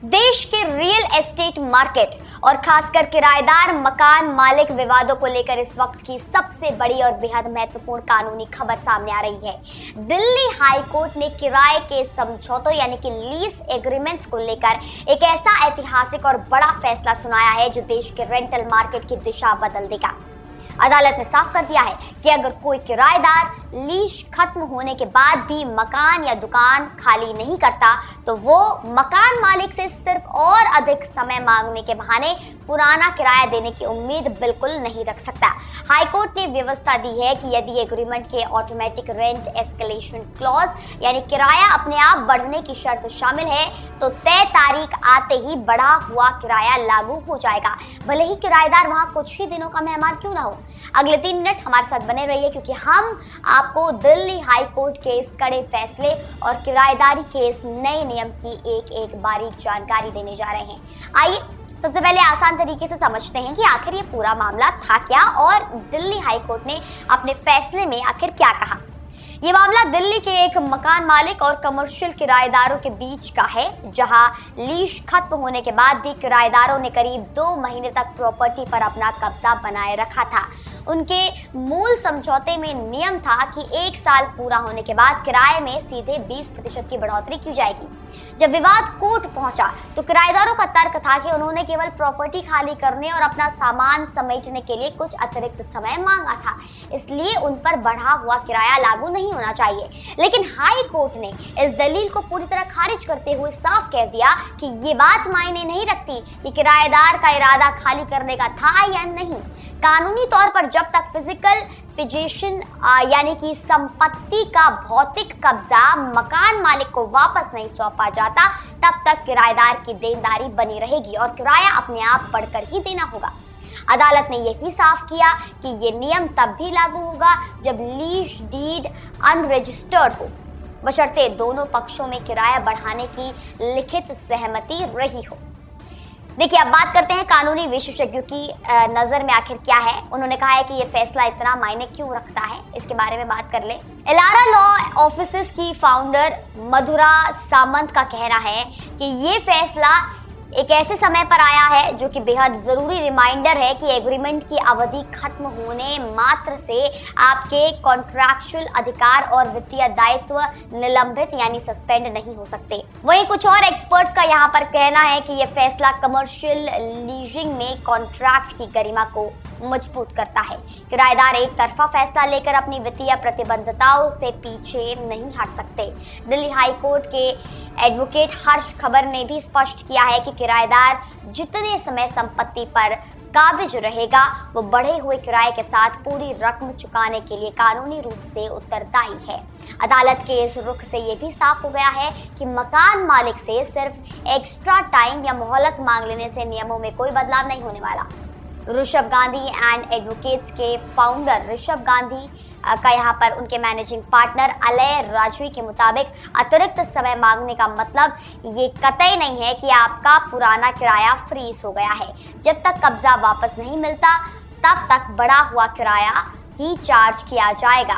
देश के real estate market और खासकर किराएदार मकान मालिक विवादों को लेकर इस वक्त की सबसे बड़ी और बेहद महत्वपूर्ण कानूनी खबर सामने आ रही है। दिल्ली हाई कोर्ट ने किराए के समझौतों यानी कि लीज एग्रीमेंट्स को लेकर एक ऐसा ऐतिहासिक और बड़ा फैसला सुनाया है जो देश के रेंटल मार्केट की दिशा बदल देगा। अदालत ने साफ कर दिया है कि अगर कोई किराएदार लीज खत्म होने के बाद भी मकान या दुकान खाली नहीं करता तो वो मकान मालिक से सिर्फ और अधिक समय मांगने के बहाने पुराना किराया देने की उम्मीद बिल्कुल नहीं रख सकता। हाईकोर्ट ने व्यवस्था दी है कि यदि एग्रीमेंट के ऑटोमेटिक रेंट एस्केलेशन क्लॉज यानी किराया अपने आप बढ़ने की शर्त शामिल है तो तय तारीख आते ही बढ़ा हुआ किराया लागू हो जाएगा, भले ही किराएदार वहां कुछ ही दिनों का मेहमान क्यों ना हो। अगले 3 मिनट हमारे साथ बने रहिए क्योंकि हम आपको दिल्ली हाई कोर्ट के इस कड़े फैसले और किराएदारी के इस नए नियम की एक एक बारीक जानकारी देने जा रहे हैं। आइए सबसे पहले आसान तरीके से समझते हैं कि आखिर ये पूरा मामला था क्या और दिल्ली हाई कोर्ट ने अपने फैसले में आखिर क्या कहा। ये मामला दिल्ली के एक मकान मालिक और कमर्शियल किराएदारों के बीच का है, जहां लीज खत्म होने के बाद भी किराएदारों ने करीब 2 महीने तक प्रॉपर्टी पर अपना कब्जा बनाए रखा था। उनके मूल समझौते में नियम था कि 1 साल पूरा होने के बाद किराए में सीधे 20% की बढ़ोतरी की जाएगी। जब विवाद कोर्ट पहुंचा तो किराएदारों का तर्क था कि उन्होंने केवल प्रॉपर्टी खाली करने और अपना सामान समेटने के लिए कुछ अतिरिक्त समय मांगा था, इसलिए उन पर बढ़ा हुआ किराया लागू नहीं होना चाहिए। लेकिन हाई कोर्ट ने इस दलील को पूरी तरह खारिज करते हुए साफ कह दिया कि ये बात मायने नहीं रखती कि किराएदार का इरादा खाली करने का था या नहीं। कानूनी तौर पर जब तक फिजिकल पोजीशन यानी कि संपत्ति का भौतिक कब्जा मकान मालिक को वापस नहीं सौंपा जाता तब तक किराएदार की देनदारी बनी रहेगी और किराया अपने आप बढ़कर ही देना होगा। अदालत ने यह भी साफ किया कि ये नियम तब भी लागू होगा जब लीज डीड अनरजिस्टर्ड हो, बशर्ते दोनों पक्षों में किराया बढ़ाने की लिखित सहमति रही हो। देखिए, अब बात करते हैं कानूनी विशेषज्ञों की नजर में आखिर क्या है। उन्होंने कहा है कि ये फैसला इतना मायने क्यों रखता है, इसके बारे में बात कर ले। एलारा लॉ ऑफिसेस की फाउंडर मधुरा सामंत का कहना है कि ये फैसला एक ऐसे समय पर आया है जो कि बेहद जरूरी रिमाइंडर है कि एग्रीमेंट की अवधि खत्म होने मात्र से आपके कॉन्ट्रैक्चुअल अधिकार और वित्तीय दायित्व निलंबित यानी सस्पेंड नहीं हो सकते। वहीं कुछ और एक्सपर्ट्स का यहाँ पर कहना है कि यह फैसला कमर्शियल लीजिंग में कॉन्ट्रैक्ट की गरिमा को मजबूत करता है। किराएदार एक तरफा फैसला लेकर अपनी वित्तीय प्रतिबद्धताओं से पीछे नहीं हट सकते। दिल्ली हाई कोर्ट के एडवोकेट हर्ष खबर ने भी स्पष्ट किया है कि किराएदार जितने समय संपत्ति पर काबिज रहेगा वो बढ़े हुए किराए के साथ पूरी रकम चुकाने के लिए कानूनी रूप से उत्तरदायी है। अदालत के इस रुख से ये भी साफ हो गया है कि मकान मालिक से सिर्फ एक्स्ट्रा टाइम या मोहलत मांग लेने से नियमों में कोई बदलाव नहीं होने वाला। ऋषभ गांधी एंड एडवोकेट्स के फाउंडर ऋषभ गांधी का यहाँ पर उनके मैनेजिंग पार्टनर अलय राजवी के मुताबिक अतिरिक्त समय मांगने का मतलब ये कतई नहीं है कि आपका पुराना किराया फ्रीज हो गया है। जब तक कब्जा वापस नहीं मिलता तब तक बढ़ा हुआ किराया ही चार्ज किया जाएगा।